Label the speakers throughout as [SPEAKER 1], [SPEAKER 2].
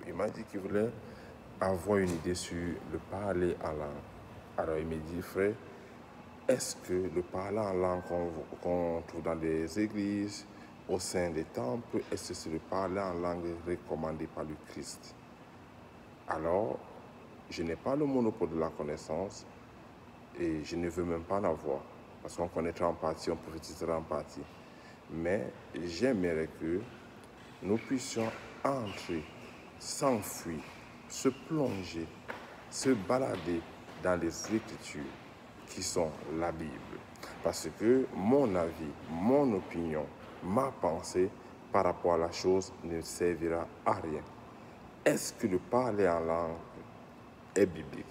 [SPEAKER 1] il m'a dit qu'il voulait avoir une idée sur le parler en langue. Alors il m'a dit, frère, est-ce que le parler en langue qu'on trouve dans les églises, au sein des temples, est-ce que c'est le parler en langue recommandé par le Christ? Alors, je n'ai pas le monopole de la connaissance et je ne veux même pas l'avoir. Parce qu'on connaîtra en partie, on prophétisera en partie. Mais j'aimerais que nous puissions entrer, s'enfuir, se plonger, se balader dans les Écritures qui sont la Bible. Parce que mon avis, mon opinion, ma pensée par rapport à la chose ne servira à rien. Est-ce que le parler en langue est biblique?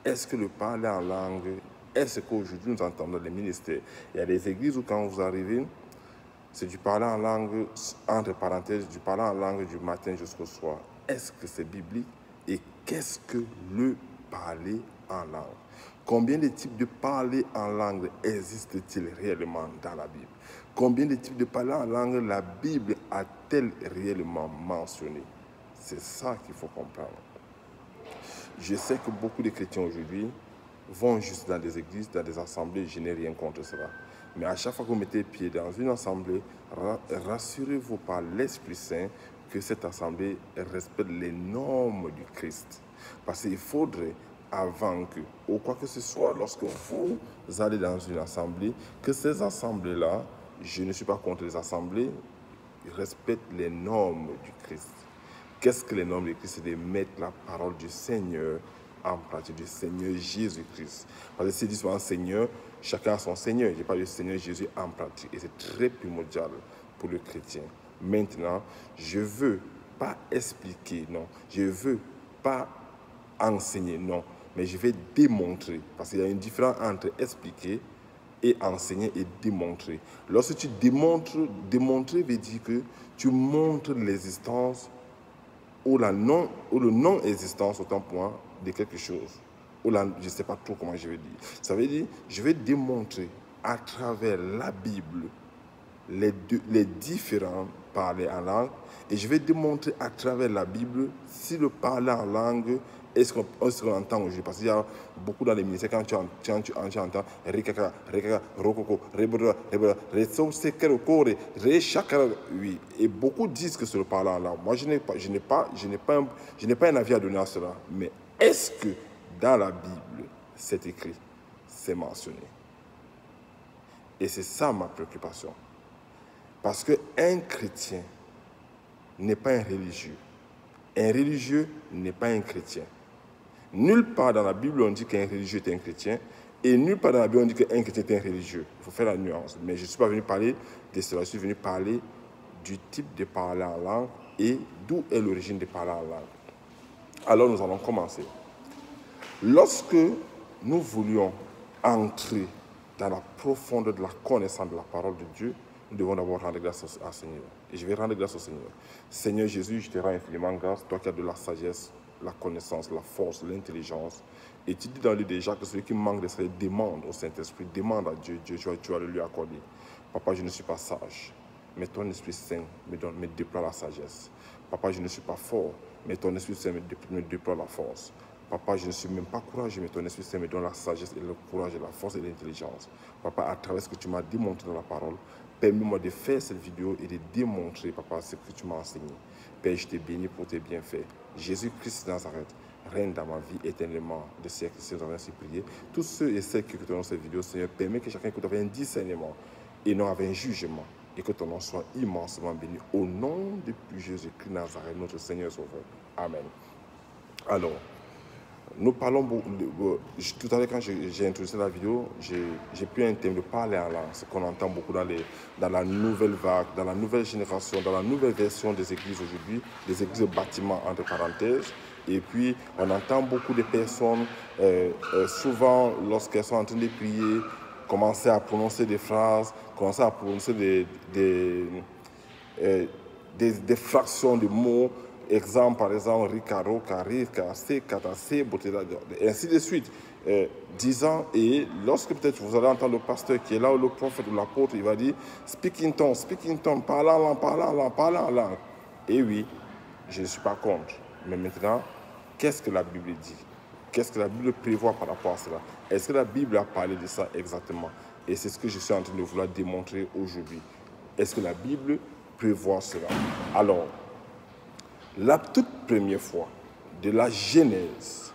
[SPEAKER 1] Est-ce que le parler en langue, est-ce qu'aujourd'hui nous entendons les ministères? Il y a des églises où quand vous arrivez, c'est du parler en langue, entre parenthèses, du parler en langue du matin jusqu'au soir. Est-ce que c'est biblique? Et qu'est-ce que le parler en langue? Combien de types de parler en langue existent-ils réellement dans la Bible? Combien de types de parler en langue la Bible a-t-elle réellement mentionné? C'est ça qu'il faut comprendre. Je sais que beaucoup de chrétiens aujourd'hui vont juste dans des églises, dans des assemblées, je n'ai rien contre cela. Mais à chaque fois que vous mettez pied dans une assemblée, rassurez-vous par l'Esprit Saint que cette assemblée respecte les normes du Christ. Parce qu'il faudrait, avant que, ou quoi que ce soit, lorsque vous allez dans une assemblée, que ces assemblées-là, je ne suis pas contre les assemblées, respectent les normes du Christ. Qu'est-ce que les normes du Christ? C'est de mettre la parole du Seigneur en pratique, du Seigneur Jésus-Christ. Parce que c'est dit souvent Seigneur, chacun a son Seigneur. Je parle du Seigneur Jésus en pratique. Et c'est très primordial pour le chrétien. Maintenant, je ne veux pas expliquer, non. Je ne veux pas enseigner, non. Mais je vais démontrer. Parce qu'il y a une différence entre expliquer et enseigner et démontrer. Lorsque tu démontres, démontrer veut dire que tu montres l'existence ou le non-existence, autant pour moi, de quelque chose. Ou je ne sais pas trop comment je vais dire. Ça veut dire, je vais démontrer à travers la Bible les différents parler en langue, et je vais démontrer à travers la Bible si le parler en langue est ce qu'on entend aujourd'hui. Parce qu'il y a beaucoup dans les ministères, quand tu entends Rikaka, Rikaka, Rokoko, Rebra, Rebra, Reso, Sekerokore, Rechakara, oui. Et beaucoup disent que c'est le parler en langue. Moi, je n'ai pas un avis à donner à cela. Mais est-ce que dans la Bible, c'est écrit, c'est mentionné? Et c'est ça ma préoccupation. Parce qu'un chrétien n'est pas un religieux. Un religieux n'est pas un chrétien. Nulle part dans la Bible on dit qu'un religieux est un chrétien, et nulle part dans la Bible on dit qu'un chrétien est un religieux. Il faut faire la nuance. Mais je ne suis pas venu parler de cela, je suis venu parler du type de parler en langue et d'où est l'origine de parler en langue. Alors nous allons commencer. Lorsque nous voulions entrer dans la profondeur de la connaissance de la parole de Dieu, nous devons d'abord rendre grâce au Seigneur. Et je vais rendre grâce au Seigneur. Seigneur Jésus, je te rends infiniment grâce, toi qui as de la sagesse, la connaissance, la force, l'intelligence. Et tu dis dans le livre de Jacques que celui qui manque de cela demande au Saint-Esprit, demande à Dieu, Dieu, tu vas le lui accorder. Papa, je ne suis pas sage, mais ton Esprit Saint me déploie la sagesse. Papa, je ne suis pas fort, mais ton Esprit Saint me déploie la force. Papa, je ne suis même pas courageux, mais ton Esprit Saint me donne la sagesse et le courage et la force et l'intelligence. Papa, à travers ce que tu m'as démontré dans la parole, permets-moi de faire cette vidéo et de démontrer, papa, ce que tu m'as enseigné. Père, je te bénis pour tes bienfaits. Jésus-Christ de Nazareth, règne dans ma vie éternellement de siècles. Si nous avons ainsi prié, tous ceux et celles qui écouteront cette vidéo, Seigneur, permets que chacun écoute avec un discernement et non avec un jugement. Et que ton nom soit immensement béni. Au nom de Jésus-Christ de Nazareth, notre Seigneur et Sauveur. Amen. Alors, nous parlons beaucoup. Tout à l'heure, quand j'ai introduit la vidéo, j'ai pris un thème de parler en langue, ce qu'on entend beaucoup dans la nouvelle vague, dans la nouvelle génération, dans la nouvelle version des églises aujourd'hui, des églises de bâtiments entre parenthèses. Et puis, on entend beaucoup de personnes, souvent, lorsqu'elles sont en train de prier, commencer à prononcer des phrases, commencer à prononcer des fractions de mots. Exemple, par exemple, Ricaro, Carika, Sekatase, et ainsi de suite. Disant, et lorsque peut-être vous allez entendre le pasteur qui est là, ou le prophète ou l'apôtre, il va dire speak in tongues, parlant en langue. Et oui, Je ne suis pas contre. Mais maintenant, qu'est-ce que la Bible dit? Qu'est-ce que la Bible prévoit par rapport à cela? Est-ce que la Bible a parlé de ça exactement? Et c'est ce que je suis en train de vouloir démontrer aujourd'hui. Est-ce que la Bible prévoit cela? Alors, la toute première fois, de la Genèse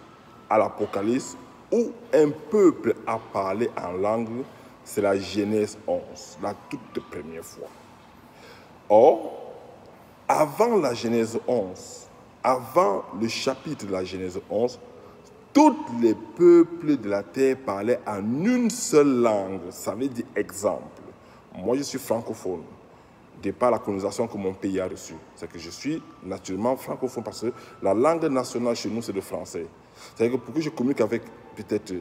[SPEAKER 1] à l'Apocalypse, où un peuple a parlé en langue, c'est la Genèse 11, la toute première fois. Or, avant la Genèse 11, avant le chapitre de la Genèse 11, tous les peuples de la terre parlaient en une seule langue. Ça veut dire exemple. Moi, je suis francophone. De par la colonisation que mon pays a reçue. C'est que je suis naturellement francophone parce que la langue nationale chez nous, c'est le français. C'est-à-dire que pour que je communique avec peut-être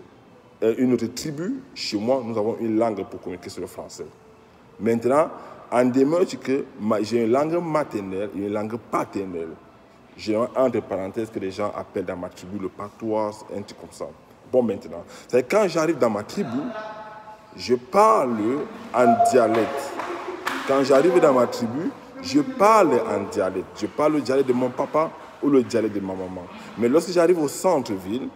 [SPEAKER 1] une autre tribu, chez moi, nous avons une langue pour communiquer sur le français. Maintenant, en demeure que j'ai une langue maternelle et une langue paternelle. J'ai entre parenthèses que les gens appellent dans ma tribu le patois, un truc comme ça. Bon, maintenant, c'est que quand j'arrive dans ma tribu, je parle en dialecte. Quand j'arrive dans ma tribu, je parle en dialecte. Je parle le dialecte de mon papa ou le dialecte de ma maman. Mais lorsque j'arrive au centre-ville,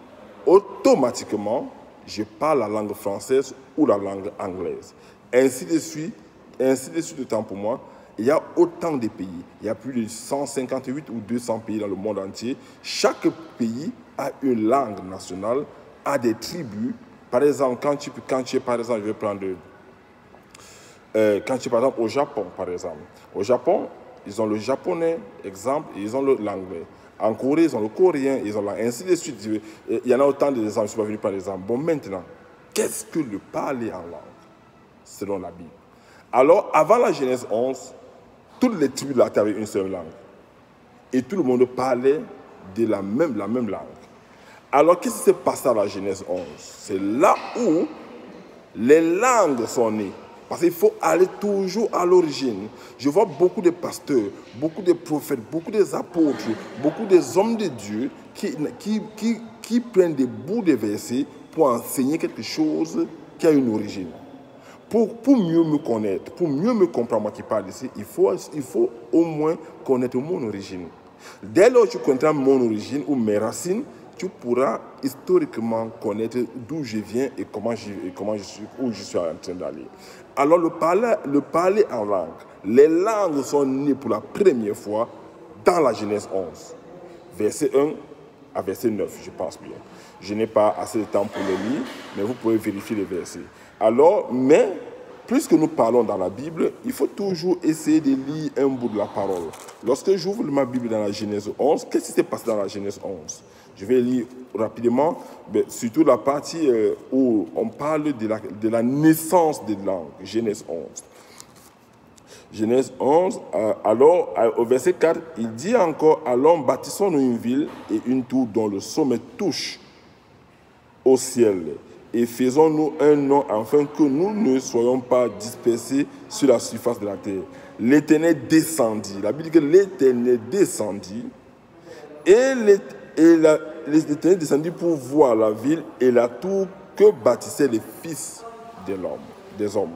[SPEAKER 1] automatiquement, je parle la langue française ou la langue anglaise. Ainsi de suite de temps pour moi. Il y a autant de pays. Il y a plus de 158 ou 200 pays dans le monde entier. Chaque pays a une langue nationale, a des tribus. Par exemple, quand tu es, par exemple, je vais prendre... quand tu es par exemple au Japon, par exemple. Au Japon, ils ont le japonais, exemple, et ils ont l'anglais. En Corée, ils ont le coréen, ils ont ainsi de suite. Il y en a autant d'exemples, je ne suis pas venu par exemple. Bon, maintenant, qu'est-ce que le parler en langue, selon la Bible? Alors, avant la Genèse 11, toutes les tribus de la terre avaient une seule langue. Et tout le monde parlait de la même langue. Alors, qu'est-ce qui s'est passé à la Genèse 11? C'est là où les langues sont nées. Parce qu'il faut aller toujours à l'origine. Je vois beaucoup de pasteurs, beaucoup de prophètes, beaucoup d'apôtres, beaucoup des hommes de Dieu qui prennent des bouts de versets pour enseigner quelque chose qui a une origine. Pour mieux me connaître, pour mieux me comprendre, moi qui parle ici, il faut au moins connaître mon origine. Dès lors que tu connaîtras mon origine ou mes racines, tu pourras historiquement connaître d'où je viens et où je suis en train d'aller. Alors le parler en langue, les langues sont nées pour la première fois dans la Genèse 11, verset 1 à verset 9, je pense bien. Je n'ai pas assez de temps pour le lire, mais vous pouvez vérifier les versets. Alors, mais, puisque nous parlons dans la Bible, il faut toujours essayer de lire un bout de la parole. Lorsque j'ouvre ma Bible dans la Genèse 11, qu'est-ce qui s'est passé dans la Genèse 11? Je vais lire rapidement, mais surtout la partie où on parle de la naissance des langues, Genèse 11. Genèse 11, alors au verset 4, il dit encore, alors bâtissons-nous une ville et une tour dont le sommet touche au ciel. Et faisons-nous un nom afin que nous ne soyons pas dispersés sur la surface de la terre. L'Éternel descendit. La Bible dit que l'Éternel descendit. Et l'Éternel descendit pour voir la ville et la tour que bâtissaient les fils des hommes.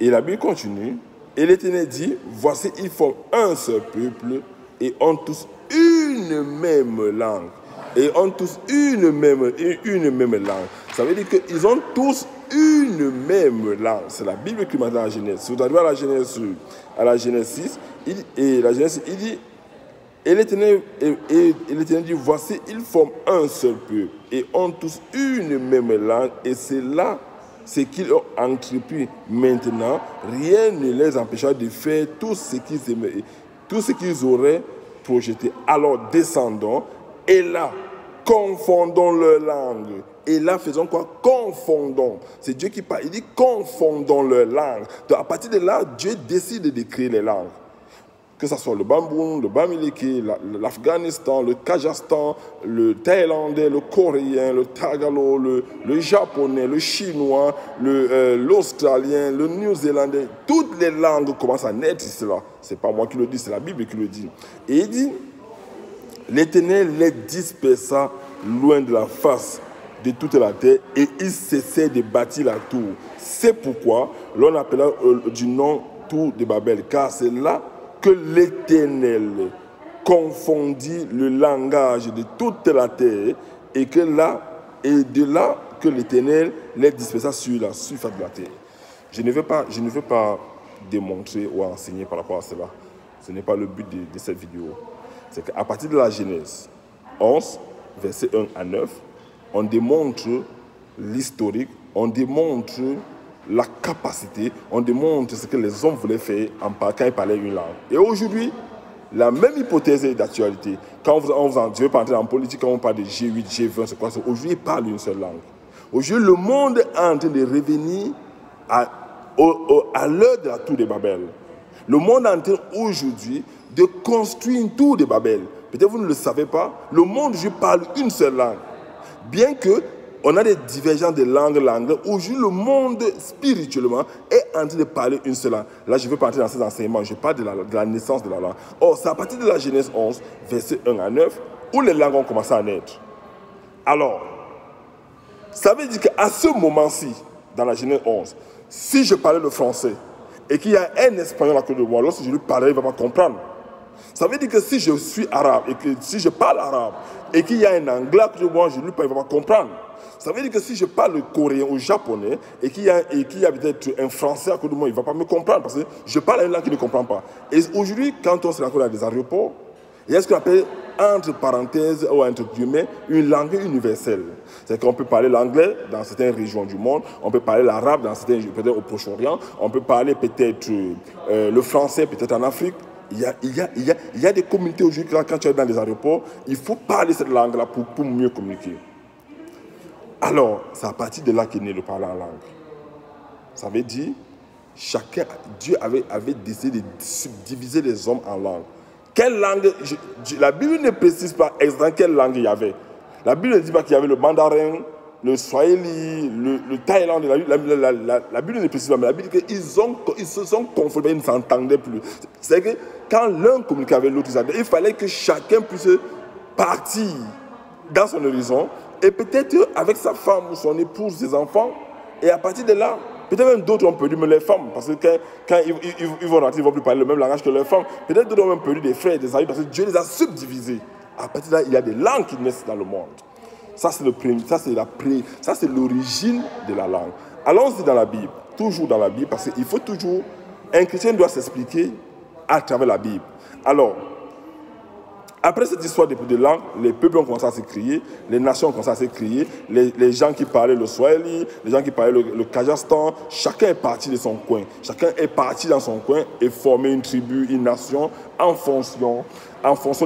[SPEAKER 1] Et la Bible continue. Et l'Éternel dit, voici, ils forment un seul peuple et ont tous une même langue. Et ont tous une même langue. Ça veut dire qu'ils ont tous une même langue. C'est la Bible qui m'a dit à la Genèse. Si vous arrivez à la Genèse 6, il dit, et l'Éternel dit, voici, ils forment un seul peuple et ont tous une même langue. Et c'est là ce qu'ils ont entrepris. Maintenant, rien ne les empêchera de faire tout ce qu'ils auraient projeté. Alors descendons. Et là, confondons leurs langues. Et là, faisons quoi? Confondons. C'est Dieu qui parle. Il dit confondons leurs langues. Donc, à partir de là, Dieu décide de créer les langues. Que ce soit le bambou, le bamileke, l'Afghanistan, le Kazakhstan, le thaïlandais, le coréen, le tagalo, le japonais, le chinois, l'australien, le néo-zélandais. Toutes les langues commencent à naître ici là. Ce n'est pas moi qui le dis, c'est la Bible qui le dit. Et il dit, l'Éternel les dispersa loin de la face de toute la terre et ils cessaient de bâtir la tour. C'est pourquoi l'on appela du nom tour de Babel, car c'est là que l'Éternel confondit le langage de toute la terre et de là que l'Éternel les dispersa sur la surface de la terre. Je ne veux pas démontrer ou enseigner par rapport à cela. Ce n'est pas le but de cette vidéo. C'est qu'à partir de la Genèse 11, versets 1 à 9, on démontre l'historique, on démontre la capacité, on démontre ce que les hommes voulaient faire quand ils parlaient une langue. Et aujourd'hui, la même hypothèse est d'actualité. Quand je ne vais pas entrer en politique, quand on parle de G8, G20, c'est quoi? Aujourd'hui, ils parlent une seule langue. Aujourd'hui, le monde est en train de revenir à l'heure de la tour de Babel. Le monde est en train aujourd'hui de construire une tour de Babel. Peut-être vous ne le savez pas, le monde aujourd'hui parle une seule langue. Bien que on a des divergences de langue. Aujourd'hui, le monde spirituellement est en train de parler une seule langue. Là, je ne veux pas entrer dans ces enseignements. Je parle de la naissance de la langue. Or, c'est à partir de la Genèse 11, versets 1 à 9, où les langues ont commencé à naître. Alors, ça veut dire qu'à ce moment-ci, dans la Genèse 11, si je parlais le français et qu'il y a un espagnol à côté de moi, lorsque je lui parlerai, il ne va pas comprendre. Ça veut dire que si je suis arabe et que si je parle arabe et qu'il y a un anglais à côté de moi, je lui parle, il ne va pas comprendre. Ça veut dire que si je parle coréen ou japonais et qu'il y a peut-être un français à côté de moi, il ne va pas me comprendre parce que je parle une langue qu'il ne comprend pas. Et aujourd'hui, quand on se rencontre dans des aéroports, il y a ce qu'on appelle, entre parenthèses ou entre guillemets, une langue universelle. C'est qu'on peut parler l'anglais dans certaines régions du monde, on peut parler l'arabe dans certaines, peut-être au Proche-Orient, on peut parler peut-être le français peut-être en Afrique. Il y a des communautés aujourd'hui, quand tu es dans les aéroports, il faut parler cette langue-là pour mieux communiquer. Alors, c'est à partir de là qu'est né le parler en langue. Ça veut dire, Dieu avait décidé de subdiviser les hommes en langues. Quelle langue? La Bible ne précise pas exactement quelle langue il y avait. La Bible ne dit pas qu'il y avait le mandarin, le swahili, le thaïlandais. La Bible ne précise pas, mais la Bible dit qu'ils se sont conformés, ils ne s'entendaient plus. C'est que quand l'un communiquait avec l'autre, il fallait que chacun puisse partir dans son horizon, et peut-être avec sa femme ou son épouse, ses enfants, et à partir de là, peut-être même d'autres ont perdu les femmes, parce que quand ils vont rentrer, ils ne vont plus parler le même langage que leurs femmes. Peut-être d'autres ont même perdu des frères et des amis, parce que Dieu les a subdivisés. À partir de là, il y a des langues qui naissent dans le monde. Ça, c'est l'origine de la langue. Allons-y dans la Bible, toujours dans la Bible, parce qu'il faut toujours, un chrétien doit s'expliquer à travers la Bible. Alors, après cette histoire de langue, les peuples ont commencé à s'écrier, les nations ont commencé à s'écrier, les gens qui parlaient le swahili, les gens qui parlaient le Kazakhstan, chacun est parti de son coin. Chacun est parti dans son coin et formé une tribu, une nation en fonction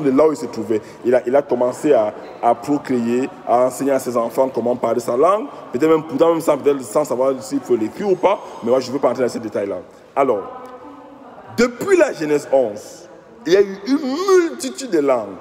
[SPEAKER 1] de là où il se trouvait. Il a commencé à procréer, à enseigner à ses enfants comment parler sa langue, peut-être même sans savoir s'il faut l'écrire ou pas, mais moi je ne veux pas entrer dans ces détails-là. Alors, depuis la Genèse 11, il y a eu une multitude de langues.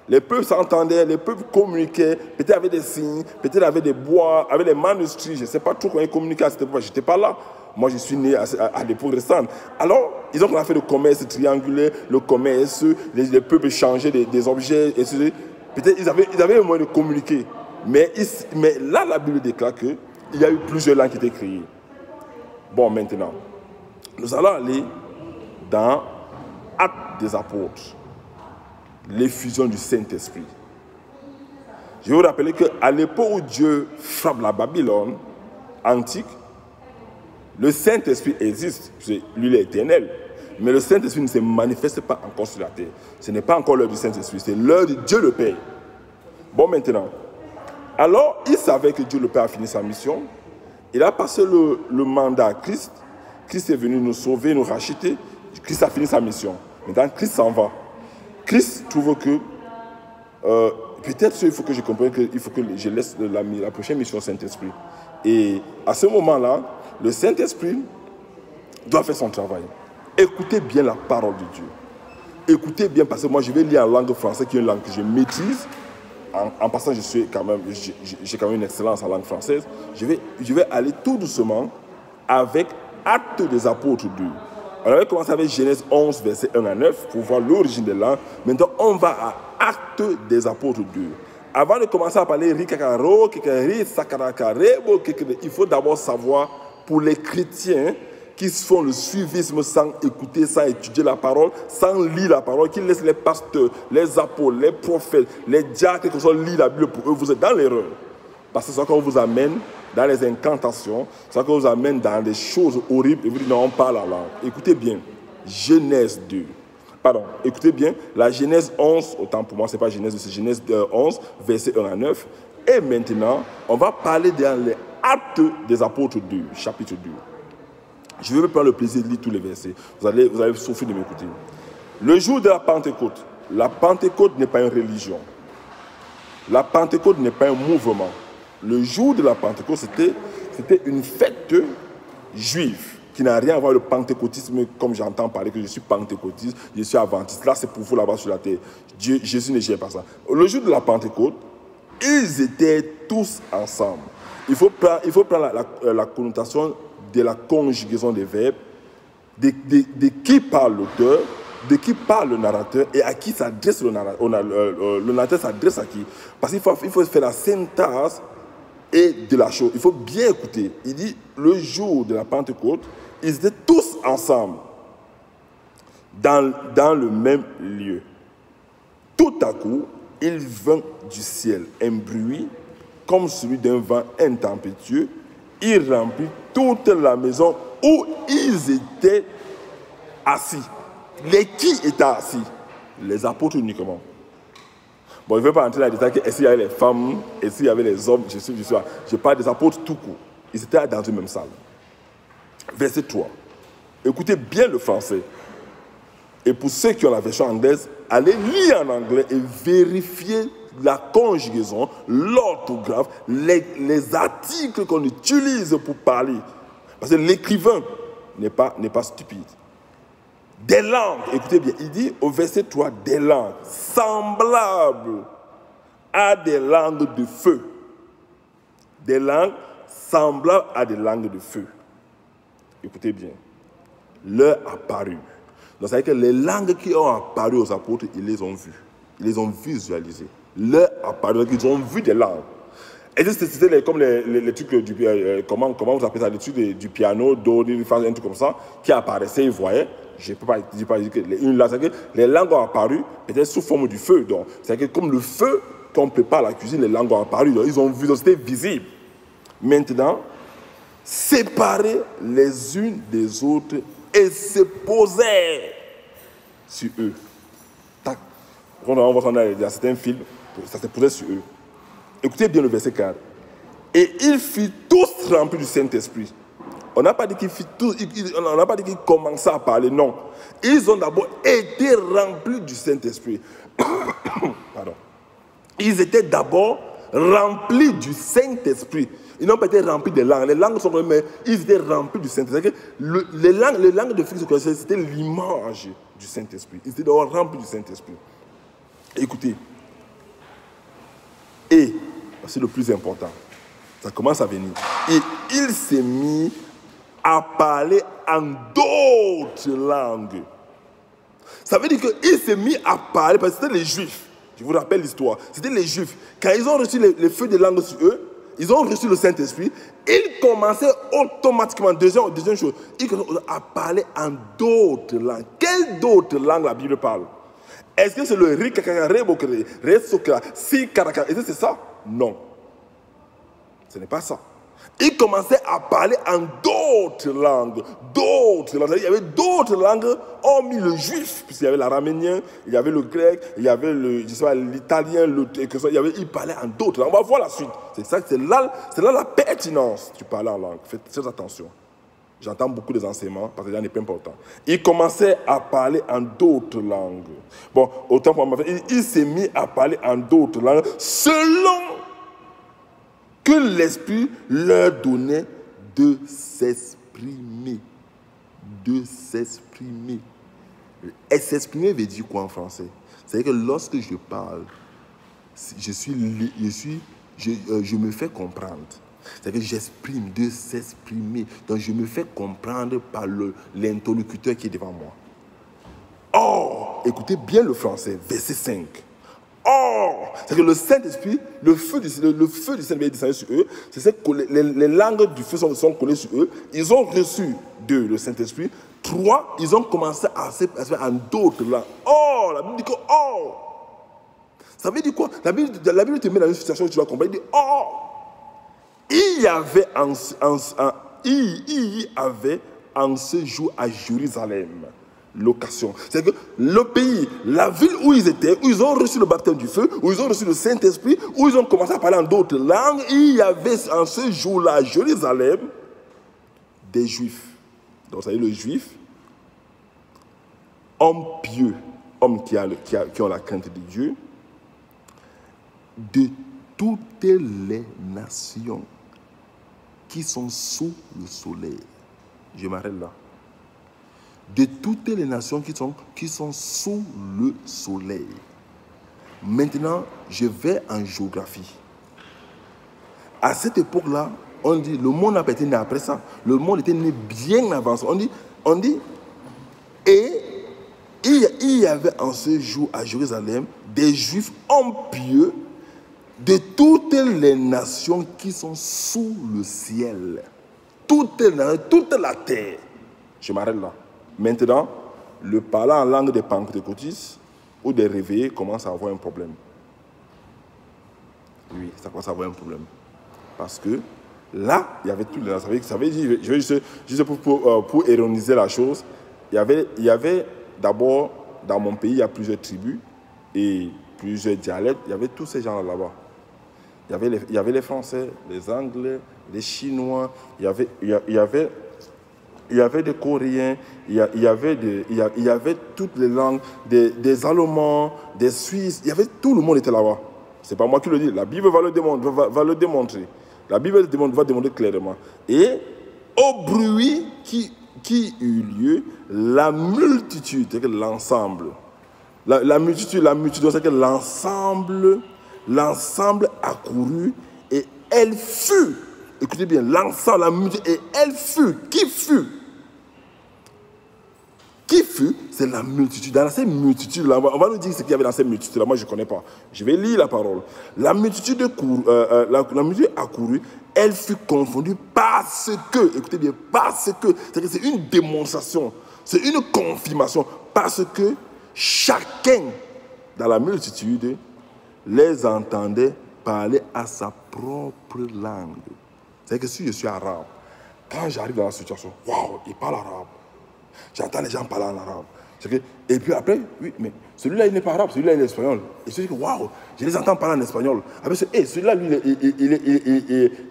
[SPEAKER 1] Les peuples s'entendaient, les peuples communiquaient, peut-être avec des signes, peut-être avec des bois, avec des manuscrits. Je ne sais pas trop comment ils communiquaient à cette époque, je n'étais pas là. Moi, je suis né à l'époque récente. Alors, ils ont fait le commerce triangulaire, le commerce, les peuples échangeaient des objets, etc. Peut-être ils avaient le moyen de communiquer. Mais là, la Bible déclare qu'il y a eu plusieurs langues qui étaient créées. Bon, maintenant, nous allons aller dans Actes des apôtres, l'effusion du Saint-Esprit. Je vais vous rappeler qu'à l'époque où Dieu frappe la Babylone antique, le Saint-Esprit existe, lui il est éternel, mais le Saint-Esprit ne se manifeste pas encore sur la terre. Ce n'est pas encore l'heure du Saint-Esprit, c'est l'heure de Dieu le Père. Bon, maintenant, alors il savait que Dieu le Père a fini sa mission, il a passé le mandat à Christ, Christ est venu nous sauver, nous racheter, Christ a fini sa mission. Maintenant, Christ s'en va. Christ trouve que, peut-être il faut que je comprenne qu'il faut que je laisse la prochaine mission au Saint-Esprit. Et à ce moment-là, le Saint-Esprit doit faire son travail. Écoutez bien la parole de Dieu. Écoutez bien, parce que moi, je vais lire en langue française, qui est une langue que je maîtrise. En passant, j'ai quand même une excellence en langue française. Je vais aller tout doucement avec Actes des apôtres 2. On avait commencé avec Genèse 11, verset 1 à 9, pour voir l'origine de langue. Maintenant, on va à Actes des apôtres 2. Avant de commencer à parler il faut d'abord savoir, pour les chrétiens qui font le suivisme sans écouter, sans étudier la parole, sans lire la parole, qui laissent les pasteurs, les apôtres, les prophètes, les diacres, que ce soit lire la Bible pour eux, vous êtes dans l'erreur. Parce que c'est ça qu'on vous amène dans les incantations, c'est ça qu'on vous amène dans des choses horribles, et vous dites non, on parle la langue. Écoutez bien, Genèse 2. Pardon, écoutez bien, la Genèse 11, autant pour moi, ce n'est pas Genèse 2, c'est Genèse 11, versets 1 à 9. Et maintenant, on va parler dans les Actes des Apôtres 2, chapitre 2. Je vais me prendre le plaisir de lire tous les versets. Vous allez souffrir de m'écouter. Le jour de la Pentecôte n'est pas une religion. La Pentecôte n'est pas un mouvement. Le jour de la Pentecôte, c'était une fête juive qui n'a rien à voir avec le pentecôtisme, comme j'entends parler, que je suis pentecôtiste, je suis adventiste. Là, c'est pour vous là-bas sur la terre. Jésus ne gère pas ça. Le jour de la Pentecôte, ils étaient tous ensemble. Il faut prendre la connotation de la conjugaison des verbes, de qui parle l'auteur, de qui parle le narrateur et à qui s'adresse le narrateur. Le narrateur s'adresse à qui? Parce qu'il faut faire la syntaxe et de la chose. Il faut bien écouter. Il dit, le jour de la Pentecôte, ils étaient tous ensemble dans le même lieu. Tout à coup, il vint du ciel un bruit comme celui d'un vent intempétueux. Il remplit toute la maison où ils étaient assis. Les qui étaient assis? Les apôtres uniquement. Bon, je ne vais pas entrer dans les détails. Est-ce qu'il y avait les femmes? Est-ce qu'il y avait les hommes? Je parle des apôtres tout court. Ils étaient dans une même salle. Verset 3. Écoutez bien le français. Et pour ceux qui ont la version anglaise, allez lire en anglais et vérifier la conjugaison, l'orthographe, les articles qu'on utilise pour parler. Parce que l'écrivain n'est pas stupide. Des langues, écoutez bien, il dit au verset 3, des langues semblables à des langues de feu. Des langues semblables à des langues de feu. Écoutez bien, leur apparu. Donc, c'est-à-dire que les langues qui ont apparu aux apôtres, ils les ont vues. Ils les ont visualisées. Leur apparu, donc ils ont vu des langues. Et c'était comme les trucs du comment vous appelez ça, les trucs du piano, un truc comme ça, qui apparaissaient, ils voyaient. Je ne peux pas dire que les langues ont apparu, peut-être sous forme du feu. Donc, c'est-à-dire que comme le feu qu'on prépare à la cuisine, les langues ont apparu. Donc, ils ont vu, c'était visible. Maintenant, séparés les unes des autres et se posaient sur eux. Tac. Quand on voit dans certains films, ça se posait sur eux. Écoutez bien le verset 4. Et ils furent tous remplis du Saint-Esprit. On n'a pas dit on n'a pas dit qu'ils commençaient à parler, non. Ils ont d'abord été remplis du Saint-Esprit. Pardon. Ils étaient d'abord remplis du Saint-Esprit. Ils n'ont pas été remplis des langues. Les langues sont mais ils étaient remplis du Saint-Esprit. Les langues de Félix, c'était l'image du Saint-Esprit. Ils étaient d'abord remplis du Saint-Esprit. Écoutez. Et, c'est le plus important, ça commence à venir. Et il s'est mis à parler en d'autres langues. Ça veut dire qu'il s'est mis à parler, parce que c'était les Juifs. Je vous rappelle l'histoire. C'était les Juifs. Quand ils ont reçu les feux de langue sur eux, ils ont reçu le Saint-Esprit, ils commençaient automatiquement, deuxième chose, ils commençaient à parler en d'autres langues. Quelles d'autres langues la Bible parle? Est-ce que c'est le rikakakarebokere, resokra, sikaraka? Est-ce que c'est ça? Non. Ce n'est pas ça. Ils commençaient à parler en d'autres langues. Il y avait d'autres langues, hormis le juif, puisqu'il y avait l'araménien, il y avait le grec, il y avait l'italien, ils parlaient en d'autres langues. On va voir la suite. C'est là la pertinence du parler en langue. Faites très attention. J'entends beaucoup des enseignements, parce que là n'est pas important. Il commençait à parler en d'autres langues. Bon, autant pour moi, il s'est mis à parler en d'autres langues, selon que l'Esprit leur donnait de s'exprimer. De s'exprimer. Et s'exprimer veut dire quoi en français? C'est-à-dire que lorsque je parle, je me fais comprendre. C'est-à-dire que j'exprime, de s'exprimer. Donc je me fais comprendre par l'interlocuteur qui est devant moi. Or, écoutez bien le français, verset 5. Or, C'est que le Saint-Esprit, le feu du Saint-Esprit est descendu sur eux. C'est que les langues du feu sont collées sur eux. Ils ont reçu de le Saint-Esprit. 3, ils ont commencé à se faire en d'autres langues. Oh, la Bible dit que oh. Ça veut dire quoi? La Bible te met dans une situation où tu vas comprendre. Il dit oh. Il y avait en ce jour à Jérusalem l'occasion. C'est que le pays, la ville où ils étaient, où ils ont reçu le baptême du feu, où ils ont reçu le Saint-Esprit, où ils ont commencé à parler en d'autres langues, il y avait en ce jour-là à Jérusalem des Juifs. Donc, ça veut dire le Juif, homme pieux, homme qui ont la crainte de Dieu, de toutes les nations qui sont sous le soleil. Je m'arrête là. De toutes les nations qui sont sous le soleil. Maintenant, je vais en géographie. À cette époque-là, on dit, le monde n'a pas été né après ça. Le monde était né bien avant ça. On dit, et il y avait en ce jour à Jérusalem des Juifs hommes pieux de toutes les nations qui sont sous le ciel. Toute la terre. Je m'arrête là. Maintenant, le parler en langue des pentecôtistes ou des réveillés commence à avoir un problème. Oui, ça commence à avoir un problème. Parce que là, il y avait tout le... Ça veut dire, je vais juste pour ironiser la chose, il y avait d'abord, dans mon pays, il y a plusieurs tribus et plusieurs dialectes. Il y avait tous ces gens là-bas. Il y avait les Français, les Anglais, les Chinois, il y avait des Coréens, il y avait toutes les langues, des Allemands, des Suisses, tout le monde était là-bas. Ce n'est pas moi qui le dis, la Bible va le démontrer. La Bible va démontrer clairement. Et au bruit qui eut lieu, la multitude, c'est-à-dire l'ensemble, la multitude, c'est-à-dire l'ensemble accourut et elle fut, écoutez bien, l'ensemble, la multitude, et elle fut, qui fut, c'est la multitude. Dans cette multitude-là, on va nous dire ce qu'il y avait dans cette multitude-là. Moi, je ne connais pas. Je vais lire la parole. La multitude accourut, elle fut confondue parce que, écoutez bien, parce que, c'est une démonstration, c'est une confirmation, parce que chacun dans la multitude les entendait parler à sa propre langue. C'est-à-dire que si je suis arabe, quand j'arrive dans la situation, waouh, il parle arabe. J'entends les gens parler en arabe. Et puis après, oui, mais celui-là, il n'est pas arabe, celui-là, il est espagnol. Et je dis que waouh, je les entends parler en espagnol. Après, celui-là, lui,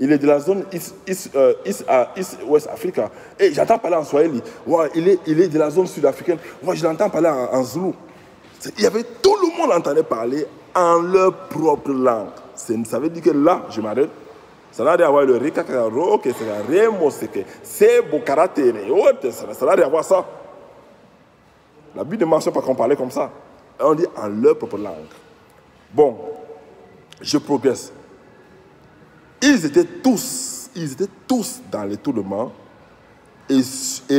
[SPEAKER 1] il est de la zone East-West Africa. Et j'entends parler en Swahili. Wow, il est de la zone sud-africaine. Wow, je l'entends parler en Zoulou. Il y avait tout le monde entendait parler en leur propre langue. Ça veut dire que là, je m'arrête. Ça n'a rien à voir le ricacaro, que c'est un remo, c'est beau caractère. Ça n'a rien à voir ça. La Bible ne mentionne pas qu'on parlait comme ça. On dit en leur propre langue. Bon, je progresse. Ils étaient tous dans l'étonnement et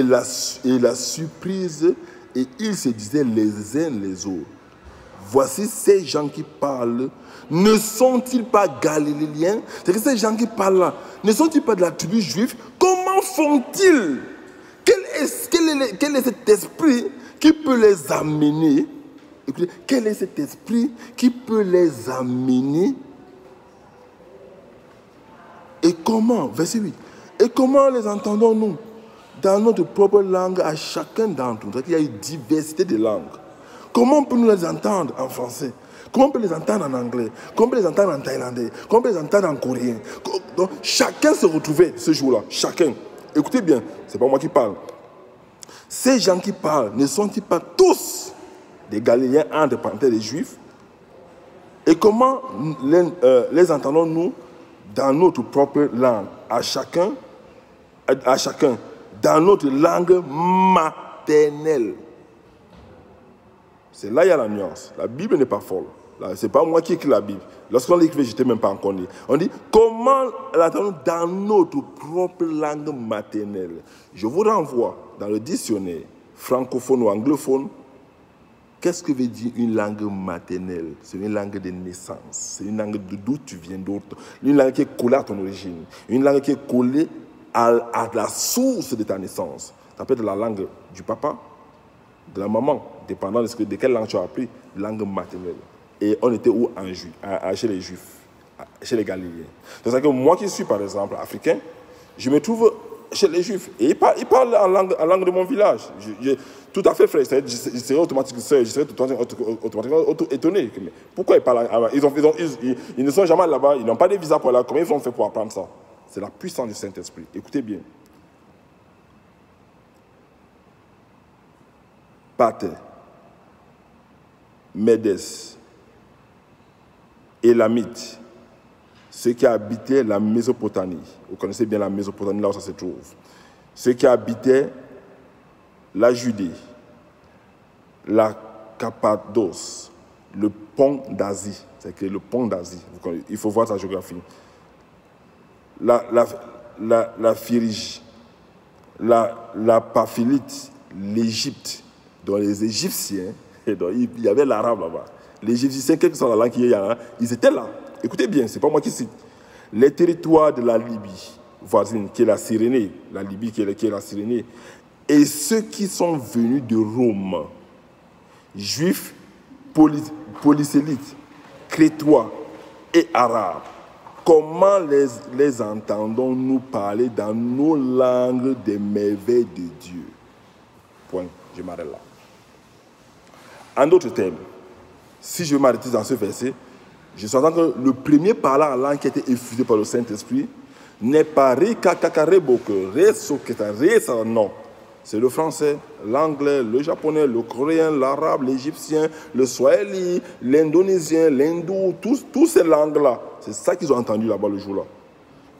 [SPEAKER 1] la surprise, et ils se disaient les uns les autres. Voici ces gens qui parlent. Ne sont-ils pas galiléens? C'est que ces gens qui parlent là, ne sont-ils pas de la tribu juive? Comment font-ils? Quel est cet esprit qui peut les amener? Écoutez, quel est cet esprit qui peut les amener? Et comment, verset 8, et comment les entendons-nous? Dans notre propre langue à chacun d'entre nous. Il y a une diversité de langues. Comment on peut nous les entendre en français? Comment on peut les entendre en anglais? Comment on peut les entendre en thaïlandais? Comment on peut les entendre en coréen? Donc, chacun se retrouvait ce jour-là. Chacun. Écoutez bien, ce n'est pas moi qui parle. Ces gens qui parlent ne sont-ils pas tous des Galiléens, entre parenthèses, des Juifs? Et comment les entendons-nous dans notre propre langue? À chacun, dans notre langue maternelle. C'est là qu'il y a la nuance. La Bible n'est pas folle. Ce n'est pas moi qui écris la Bible. Lorsqu'on l'écrit, je n'étais même pas encore né. On dit, comment l'entendons dans notre propre langue maternelle? Je vous renvoie dans le dictionnaire francophone ou anglophone Qu'est-ce que veut dire une langue maternelle? C'est une langue de naissance. C'est une langue d'où tu viens, d'autre. Une langue qui est collée à ton origine. Une langue qui est collée à la source de ta naissance. Ça peut être la langue du papa, de la maman, dépendant de quelle langue tu as appris, langue maternelle. Et on était où chez les Juifs, chez les Galiléens. C'est ça que moi qui suis, par exemple, africain, je me trouve chez les Juifs. Et ils parlent en langue de mon village. Tout à fait frère. Je serais automatiquement étonné. Mais pourquoi ils parlent? Ils ne sont jamais là-bas, ils n'ont pas de visa pour là. Comment ils ont fait pour apprendre ça? C'est la puissance du Saint-Esprit. Écoutez bien. Pater, Médès, Élamite, ceux qui habitaient la Mésopotamie. Vous connaissez bien la Mésopotamie, là où ça se trouve. Ceux qui habitaient la Judée, la Cappadoce, le pont d'Asie. C'est que le pont d'Asie, il faut voir sa géographie. La Phrygie, la Paphylite, l'Égypte. Donc les Égyptiens, et donc, il y avait l'arabe là-bas. Les Égyptiens, quelle que soit la langue qu'il y a, ils étaient là. Écoutez bien, ce n'est pas moi qui cite. Les territoires de la Libye voisine, qui est la Cyrénée, la Libye qui est la Cyrénée, et ceux qui sont venus de Rome, juifs, polysélites, crétois et arabes, comment les entendons-nous parler dans nos langues des merveilles de Dieu? Point, je m'arrête là. En d'autres termes, si je m'arrête dans ce verset, je sens que le premier parlant en langue qui a été effusé par le Saint-Esprit n'est pas non. C'est le français, l'anglais, le japonais, le coréen, l'arabe, l'égyptien, le swahili, l'indonésien, l'hindou, tous ces langues-là. C'est ça qu'ils ont entendu là-bas le jour-là.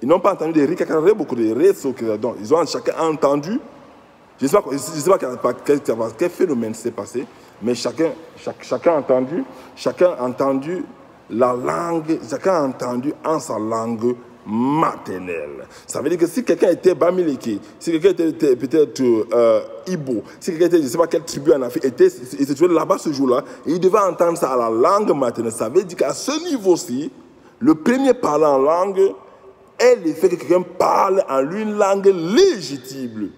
[SPEAKER 1] Ils n'ont pas entendu des rikakareboko, des resoketadon. Ils ont chacun entendu. Je ne sais pas quel phénomène s'est passé, mais chacun a entendu la langue, chacun a entendu en sa langue maternelle. Ça veut dire que si quelqu'un était Bamileke, si quelqu'un était peut-être Ibo, si quelqu'un était, je ne sais pas quelle tribu en Afrique, il se trouvait là-bas ce jour-là, et il devait entendre ça à la langue maternelle. Ça veut dire qu'à ce niveau-ci, le premier parlant en langue est l'effet que quelqu'un parle en une langue légitime,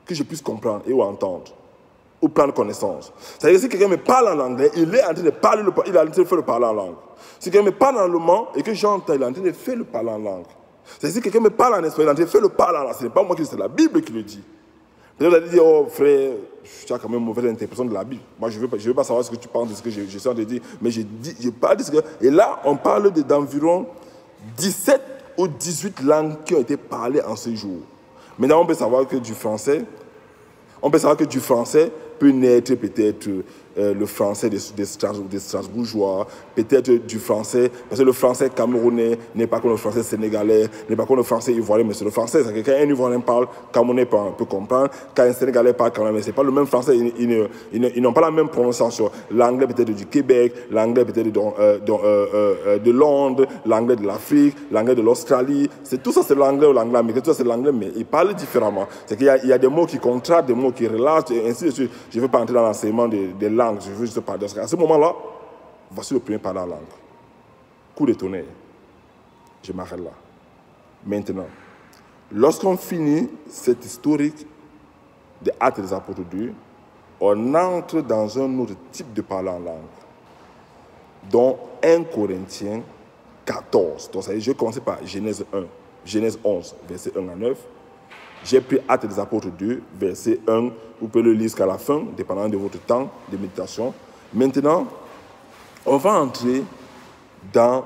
[SPEAKER 1] que je puisse comprendre et ou entendre, ou prendre connaissance. C'est-à-dire que si quelqu'un me parle en anglais, il est en train de parler, il est en train de faire le parler en langue. Si quelqu'un me parle en allemand et que j'entends, il est en train de faire le parler en langue. C'est-à-dire que si quelqu'un me parle en espagnol, il est en train de faire le parler en langue. Ce n'est pas moi qui le dis, c'est la Bible qui le dit. Vous allez dire, oh frère, tu as quand même une mauvaise interprétation de la Bible. Moi, je ne veux pas savoir ce que tu penses de ce que je suis en train de dire, mais je parle de ce que... Et là, on parle d'environ 17 ou 18 langues qui ont été parlées en ce jour. Maintenant, on peut savoir que du français peut naître peut-être le français des Strasbourgeois, peut-être du français, parce que le français camerounais n'est pas comme le français sénégalais, n'est pas comme le français ivoirien, mais c'est le français. C'est que quand un ivoirien parle, camerounais peut comprendre, quand un sénégalais parle camerounais, mais ce n'est pas le même français, ils n'ont pas la même prononciation. L'anglais peut-être du Québec, l'anglais peut-être de Londres, l'anglais de l'Afrique, l'anglais de l'Australie, tout ça c'est l'anglais ou l'anglais américain, tout ça c'est l'anglais, mais ils parlent différemment. C'est qu'il y a des mots qui contrastent, des mots qui relâchent, et ainsi de suite. Je ne veux pas entrer dans l'enseignement des langues, je veux juste parler. À ce moment-là, voici le premier parler en langue. Coup de tonnerre. Je m'arrête là. Maintenant, lorsqu'on finit cette historique des Actes des Apôtres 2, on entre dans un autre type de parler en langue, dont 1 Corinthiens 14. Donc, ça y est, je vais commencer par Genèse 11, verset 1 à 9. J'ai pris Actes des Apôtres 2, verset 1. Vous pouvez le lire jusqu'à la fin, dépendant de votre temps de méditation. Maintenant, on va entrer dans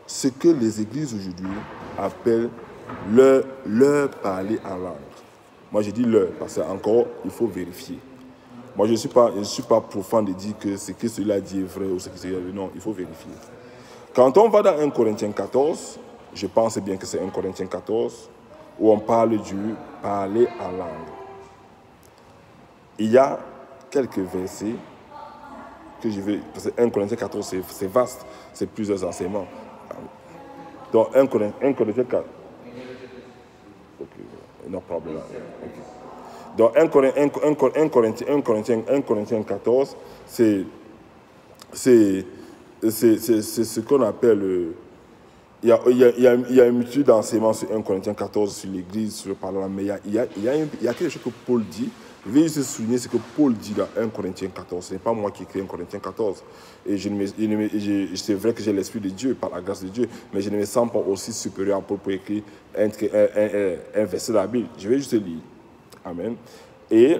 [SPEAKER 1] ce que les églises aujourd'hui appellent leur parler en langue. Moi, je dis leur, parce qu'encore, il faut vérifier. Moi, je ne suis pas profane de dire que ce que celui-là dit est vrai ou ce que celui-là dit. Non, il faut vérifier. Quand on va dans 1 Corinthiens 14, je pense bien que c'est 1 Corinthiens 14, où on parle du parler en langue. Il y a quelques versets que je vais... Parce que 1 Corinthiens 14, c'est vaste, c'est plusieurs enseignements. Donc 1 Corinthiens 14... Ok, no problem. Okay. Donc 1 Corinthiens 14, c'est ce qu'on appelle... Il y a une multitude d'enseignements sur 1 Corinthiens 14, sur l'Église, sur le parlement, mais il y a quelque chose que Paul dit. Je vais juste souligner ce que Paul dit dans 1 Corinthiens 14. Ce n'est pas moi qui écris 1 Corinthiens 14. Et c'est vrai que j'ai l'Esprit de Dieu, par la grâce de Dieu, mais je ne me sens pas aussi supérieur à Paul pour écrire un verset de la Bible. Je vais juste lire. Amen. Et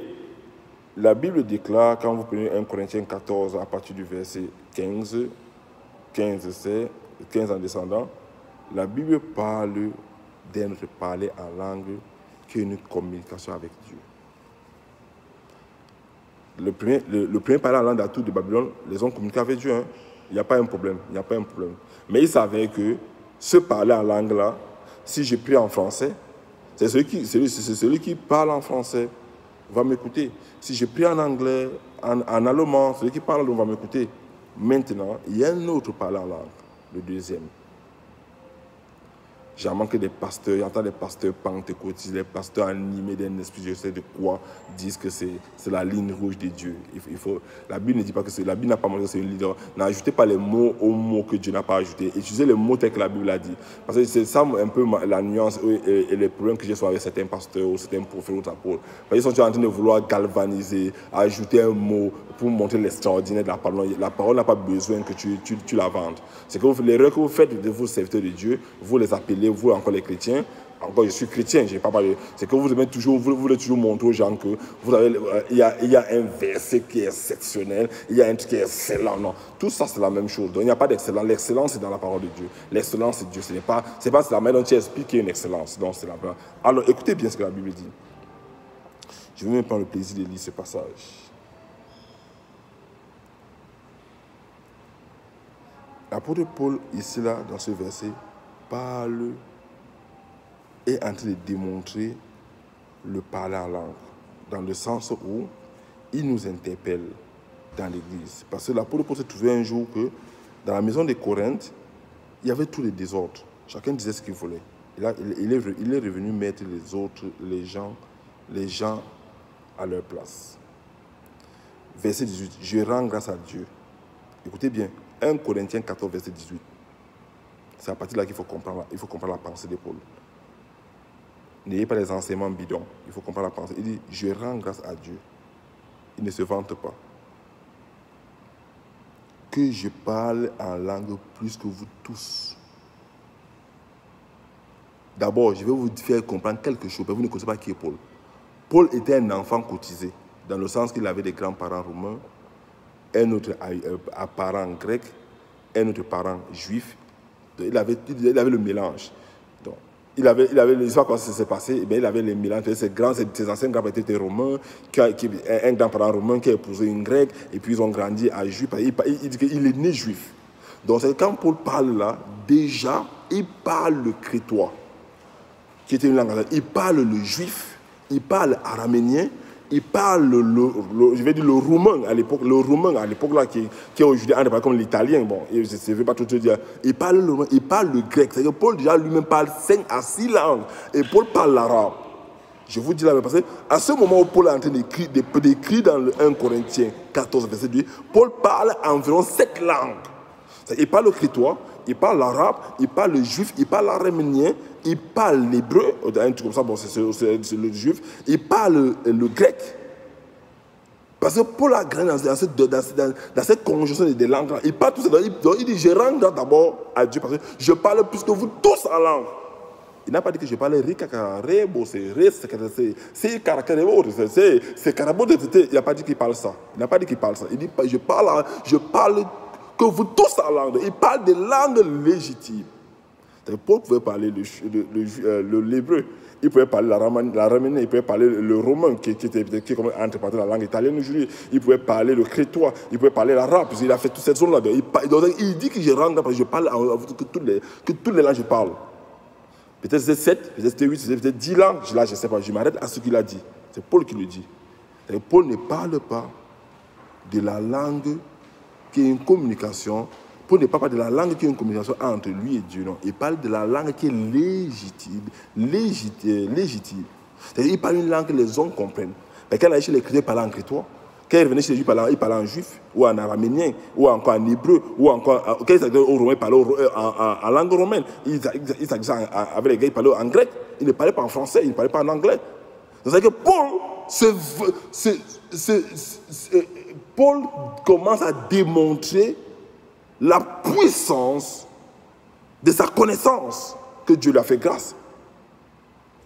[SPEAKER 1] la Bible déclare, quand vous prenez 1 Corinthiens 14, à partir du verset 15 en descendant, la Bible parle d'un autre parler en langue qui est une communication avec Dieu. Le premier parler en langue d'Atout de Babylone, les hommes communiquaient avec Dieu. Hein. Il n'y a pas un problème. Mais ils savaient que ce parler en langue-là, si je prie en français, c'est celui qui parle en français va m'écouter. Si je prie en anglais, en allemand, celui qui parle en allemand va m'écouter. Maintenant, il y a un autre parler en langue, le deuxième. J'ai manqué des pasteurs, j'entends des pasteurs pentecôtistes, des pasteurs animés d'un esprit, je sais de quoi, disent que c'est la ligne rouge de Dieu. La Bible ne dit pas que la Bible n'a pas montré que c'est une ligne. N'ajoutez pas les mots aux mots que Dieu n'a pas ajoutés. Utilisez les mots tels que la Bible a dit. Parce que c'est ça un peu la nuance et les problèmes que j'ai soit avec certains pasteurs ou certains prophètes ou apôtres. Parce qu'ils sont toujours en train de vouloir galvaniser, ajouter un mot pour montrer l'extraordinaire de la parole. La parole n'a pas besoin que tu la vendes. C'est que l'erreur que vous faites de vos serviteurs de Dieu, vous les appelez, vous encore les chrétiens, encore je suis chrétien, je n'ai pas parlé, c'est que vous voulez toujours montrer aux gens que il y a un verset qui est exceptionnel, il y a un truc qui est excellent. Non, tout ça c'est la même chose. Donc il n'y a pas d'excellence. L'excellence c'est dans la parole de Dieu. L'excellence c'est Dieu. C'est pas la manière dont tu expliques une excellence. Donc c'est la même. Alors écoutez bien ce que la Bible dit. Je vais même prendre le plaisir de lire ce passage. L'apôtre Paul, ici, là, dans ce verset, parle et est en train de démontrer le parler en langue, dans le sens où il nous interpelle dans l'Église. Parce que l'apôtre Paul se trouvait un jour que, dans la maison de Corinthe, il y avait tous les désordres. Chacun disait ce qu'il voulait. Et là, il est revenu mettre les gens à leur place. Verset 18, je rends grâce à Dieu. Écoutez bien, 1 Corinthiens 14, verset 18. C'est à partir de là qu'il faut comprendre la pensée de Paul. N'ayez pas les enseignements bidons. Il faut comprendre la pensée. Il dit, je rends grâce à Dieu. Il ne se vante pas. Que je parle en langue plus que vous tous. D'abord, je vais vous faire comprendre quelque chose. Vous ne connaissez pas qui est Paul. Paul était un enfant cotisé, dans le sens qu'il avait des grands-parents romains, un autre parent grec, un autre parent juif. Il avait le mélange. Donc, il avait l'histoire quand ça s'est passé, et bien, il avait le mélange. Ses anciens grands-parents étaient romains, un grand-parent romain qui a épousé une grecque, et puis ils ont grandi à juif. Il dit qu'il est né juif. Donc quand Paul parle là, déjà, il parle le crétois, qui était une langue. Il parle le juif, il parle araménien, il parle le roumain à l'époque, là qui est aujourd'hui comme l'italien. Bon, je ne vais pas tout te dire. Il parle le roumain, il parle le grec. C'est-à-dire que Paul déjà lui-même parle 5 à 6 langues. Et Paul parle l'arabe. Je vous dis là, parce qu'à ce moment où Paul est en train d'écrire dans le 1 Corinthiens 14, verset 2, Paul parle environ 7 langues. Il parle le crétois, il parle l'arabe, il parle le juif, il parle l'araménien, il parle l'hébreu, un truc comme ça, bon, c'est le juif, il parle le grec. Parce que Paul a grandi dans cette conjonction des langues-là. Il parle tout ça, il dit, je rends grâce d'abord à Dieu parce que je parle plus que vous tous en langue. Il n'a pas dit que je parle rikakarebo, c'est karakarebo, c'est karabo, il n'a pas dit qu'il parle ça. Il n'a pas dit qu'il parle ça. Il dit, je parle que vous tous en langue. Il parle des langues légitimes. Paul pouvait parler l'hébreu, il pouvait parler l'araménien, il pouvait parler le romain qui interprétait la langue italienne aujourd'hui, il pouvait parler le crétois, il pouvait parler l'arabe, il a fait toute cette zone-là. Il dit que je rentre parce que je parle que toutes les langues je parle. Peut-être c'est 7, peut-être c'est 8, peut-être 10 langues, là je ne sais pas, je m'arrête à ce qu'il a dit. C'est Paul qui le dit. Paul ne parle pas de la langue qui est une communication. Paul ne parle pas de la langue qui est une communication entre lui et Dieu, non. Il parle de la langue qui est légitime. C'est-à-dire qu'il parle une langue que les hommes comprennent. Mais quand il allait chez les chrétiens, il parlait en crétois. Quand il revenait chez les juifs, il parlait en juif, ou en araménien, ou encore en hébreu, ou encore... Quand il s'adressait aux Romains, il parlait en langue romaine. Il s'adressait avec les gars, il parlait en grec. Il ne parlait pas en français, il ne parlait pas en anglais. C'est-à-dire que Paul commence à démontrer la puissance de sa connaissance que Dieu lui a fait grâce.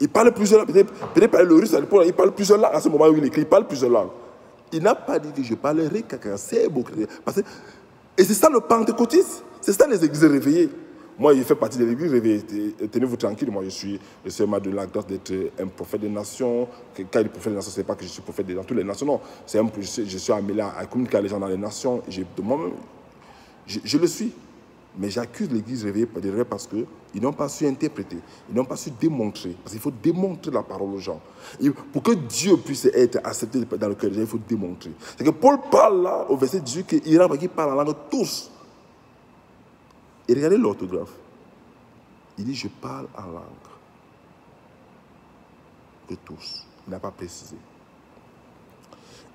[SPEAKER 1] Il parle plusieurs langues. Peut-être parler le russe, il parle plusieurs langues. À ce moment où il écrit, il parle plusieurs langues. Il n'a pas dit que je parlerai quelqu'un. C'est beau. Et c'est ça le pentecôtisme. C'est ça les églises réveillées. Moi, je fais partie de l'église réveillée. Tenez-vous tranquille. Moi, le Seigneur m'a donné la grâce d'être un prophète des nations. Quand il est prophète des nations, ce n'est pas que je suis prophète dans toutes les nations. Non. Je suis amené à communiquer avec les gens dans les nations. Moi-même, je le suis. Mais j'accuse l'église réveillée parce qu'ils n'ont pas su interpréter, ils n'ont pas su démontrer. Parce qu'il faut démontrer la parole aux gens. Et pour que Dieu puisse être accepté dans le cœur des gens, il faut démontrer. C'est que Paul parle là, au verset 18, qu'il parle en langue tous. Et regardez l'orthographe. Il dit, je parle en langue de tous. Il n'a pas précisé.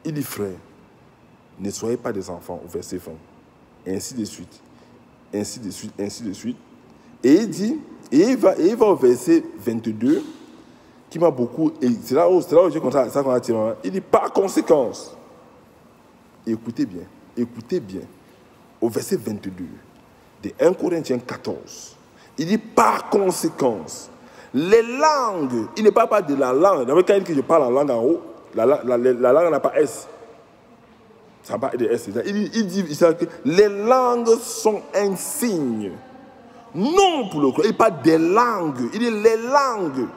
[SPEAKER 1] Il dit, frère, ne soyez pas des enfants, au verset 20. Et ainsi de suite. Ainsi de suite, ainsi de suite. Et il dit, et il va au verset 22, qui m'a beaucoup, et c'est là où j'ai compris ça qu'on a tiré. Il dit, par conséquence, écoutez bien, au verset 22 de 1 Corinthiens 14, il dit, par conséquence, les langues, il ne parle pas de la langue. Quand il dit que je parle en langue en haut, la langue n'a pas S. Ça va de S. Il dit que les langues sont un signe. Non pour le croire. Il parle des langues. Il dit les langues.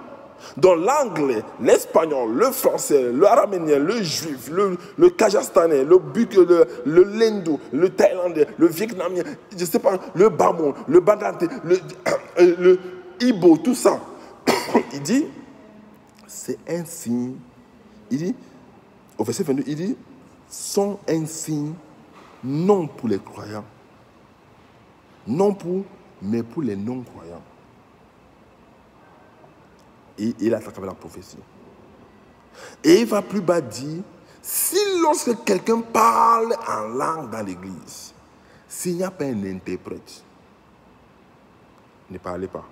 [SPEAKER 1] Dans l'anglais, l'espagnol, le français, l'araménien, le juif, le kazakhstanais, le lendo, le thaïlandais, le vietnamien, je ne sais pas, le bamon, le badante, le ibo, tout ça. Il dit, c'est un signe. Il dit, au verset 22, il dit, sont un signe non pour les croyants, mais pour les non-croyants. Et il attaque avec la prophétie. Et il va plus bas dire, si lorsque quelqu'un parle en langue dans l'église, s'il n'y a pas un interprète, ne parlez pas.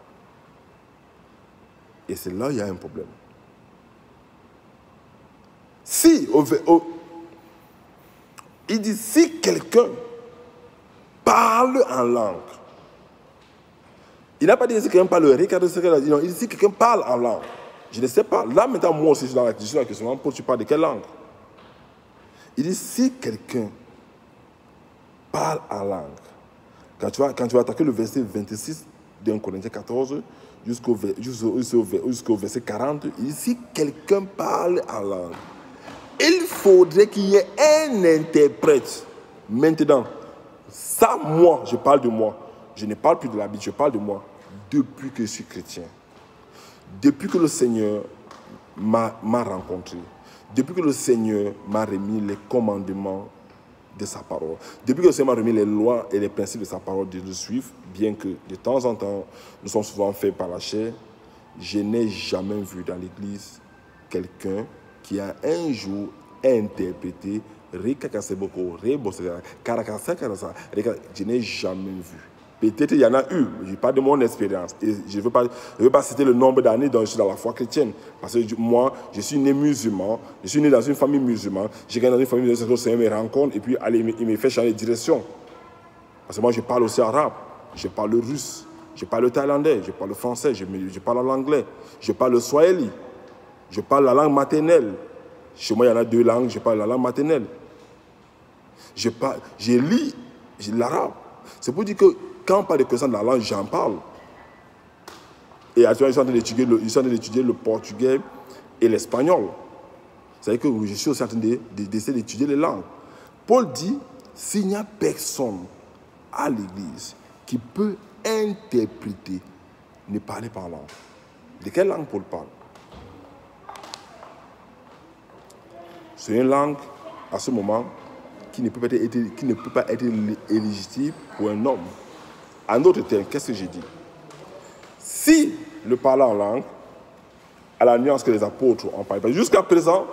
[SPEAKER 1] Et c'est là qu'il y a un problème. Si, il dit, si quelqu'un parle en langue, il n'a pas dit si quelqu'un parle Ricardo, il dit si quelqu'un parle en langue. Je ne sais pas. Là, maintenant, moi aussi, je suis dans la question. Tu parles de quelle langue? Il dit si quelqu'un parle en langue. Quand tu vas attaquer le verset 26 de 1 Corinthiens 14 jusqu'au verset 40, il dit si quelqu'un parle en langue, il faudrait qu'il y ait un interprète. Maintenant, ça, moi, je parle de moi. Je ne parle plus de la Bible, je parle de moi. Depuis que je suis chrétien, depuis que le Seigneur m'a rencontré, depuis que le Seigneur m'a remis les commandements de sa parole, depuis que le Seigneur m'a remis les lois et les principes de sa parole de le suivre, bien que de temps en temps, nous sommes souvent faits par la chair, je n'ai jamais vu dans l'église quelqu'un qui a un jour interprété je n'ai jamais vu. Peut-être il y en a eu, je parle de mon expérience. Et je ne veux pas citer le nombre d'années dont je suis dans la foi chrétienne. Parce que moi, je suis né musulman, je suis né dans une famille musulmane. J'ai gagné dans une famille musulmane, le Seigneur me rencontre et puis il me fait changer de direction. Parce que moi, je parle aussi arabe, je parle le russe, je parle le thaïlandais, je parle le français, je parle l'anglais, je parle le swahili, je parle la langue maternelle. Chez moi, il y en a 2 langues, je parle la langue maternelle. Je lis l'arabe. C'est pour dire que quand on parle de connaissance de la langue, j'en parle. Et actuellement, ils sont en train d'étudier le portugais et l'espagnol. C'est-à-dire que je suis aussi en train d'essayer d'étudier les langues. Paul dit, s'il n'y a personne à l'église qui peut interpréter, ne parlez pas en langue. De quelle langue Paul parle? C'est une langue, à ce moment, qui ne peut pas être éligible pour un homme. En d'autres termes, qu'est-ce que j'ai dit? Si le parler en langue à la nuance que les apôtres ont parlé. Jusqu'à présent,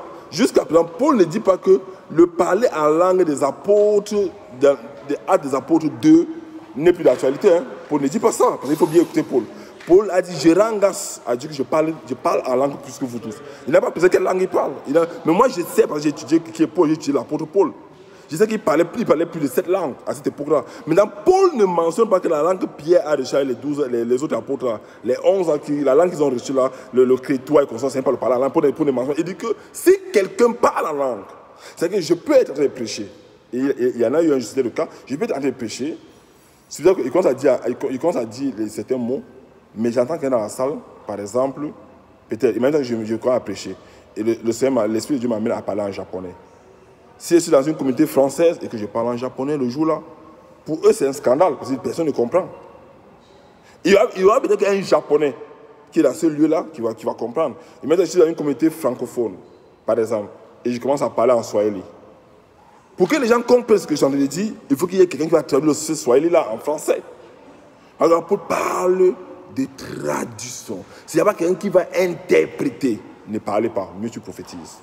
[SPEAKER 1] Paul ne dit pas que le parler en langue des apôtres, des Actes des apôtres 2, n'est plus d'actualité. Hein. Paul ne dit pas ça, parce qu'il faut bien écouter Paul. Paul a dit, je rends grâce à Dieu que je parle en langue plus que vous tous. Il n'a pas posé quelle langue il parle. Mais moi, je sais, parce que j'ai étudié qui est Paul, j'ai étudié l'apôtre Paul. Je sais qu'il parlait plus de 7 langues à cette époque-là. Maintenant, Paul ne mentionne pas que la langue que Pierre a reçue, les autres apôtres, là, les 11, la langue qu'ils ont reçue là, le crétois et comme ça, c'est pas le parler en langue. Paul ne mentionne. Il dit que si quelqu'un parle en langue, c'est que je peux être en train de prêcher. Et il y en a eu un, je sais le cas, je peux être en train de prêcher. C'est-à-dire qu'il commence à dire certains mots, mais j'entends qu'il y a dans la salle, par exemple, peut-être, maintenant que je crois à prêcher, et l'Esprit de Dieu m'amène à parler en japonais. Si je suis dans une communauté française et que je parle en japonais le jour-là, pour eux c'est un scandale, parce que personne ne comprend. Il y aura peut-être un japonais qui est dans ce lieu-là qui va comprendre. Et maintenant je suis dans une communauté francophone, par exemple, et je commence à parler en swahili. Pour que les gens comprennent ce que je suis en train de dire, il faut qu'il y ait quelqu'un qui va traduire ce swahili-là en français. Alors, Paul parle de traduction. S'il n'y a pas quelqu'un qui va interpréter, ne parlez pas, mieux tu prophétises.